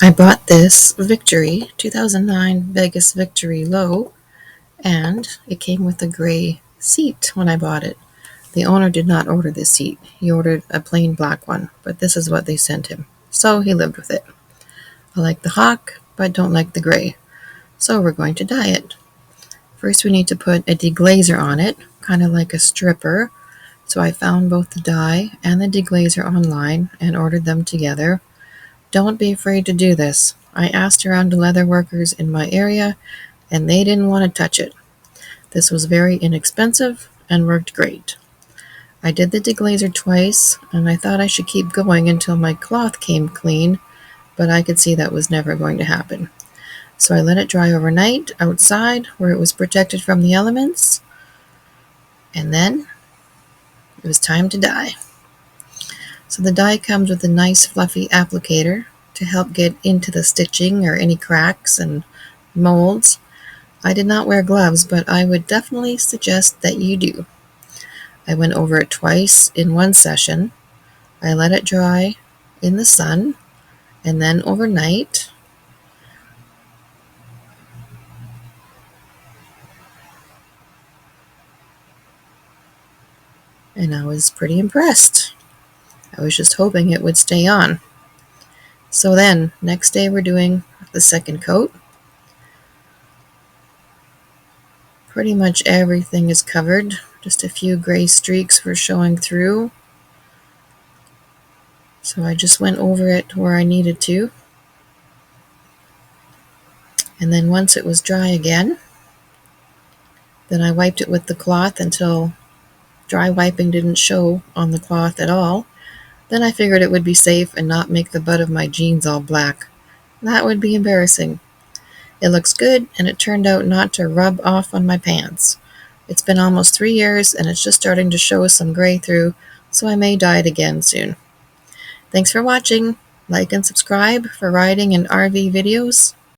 I bought this Victory 2009 Vegas Victory Low, and it came with a gray seat when I bought it. The owner did not order this seat. He ordered a plain black one, but this is what they sent him. So he lived with it. I like the hawk, but don't like the gray. So we're going to dye it. First we need to put a deglazer on it, kind of like a stripper. So I found both the dye and the deglazer online and ordered them together. Don't be afraid to do this. I asked around to leather workers in my area, and they didn't want to touch it. This was very inexpensive and worked great. I did the deglazer twice, and I thought I should keep going until my cloth came clean, but I could see that was never going to happen. So I let it dry overnight outside where it was protected from the elements, and then it was time to dye. So the dye comes with a nice fluffy applicator to help get into the stitching or any cracks and molds. I did not wear gloves, but I would definitely suggest that you do. I went over it twice in one session. I let it dry in the sun and then overnight. And I was pretty impressed. I was just hoping it would stay on. So then, next day we're doing the second coat. Pretty much everything is covered. Just a few gray streaks were showing through. So I just went over it where I needed to. And then once it was dry again, then I wiped it with the cloth until dry wiping didn't show on the cloth at all. Then I figured it would be safe and not make the butt of my jeans all black. That would be embarrassing. It looks good, and it turned out not to rub off on my pants. It's been almost 3 years, and it's just starting to show some gray through, so I may dye it again soon. Thanks for watching. Like and subscribe for riding and RV videos.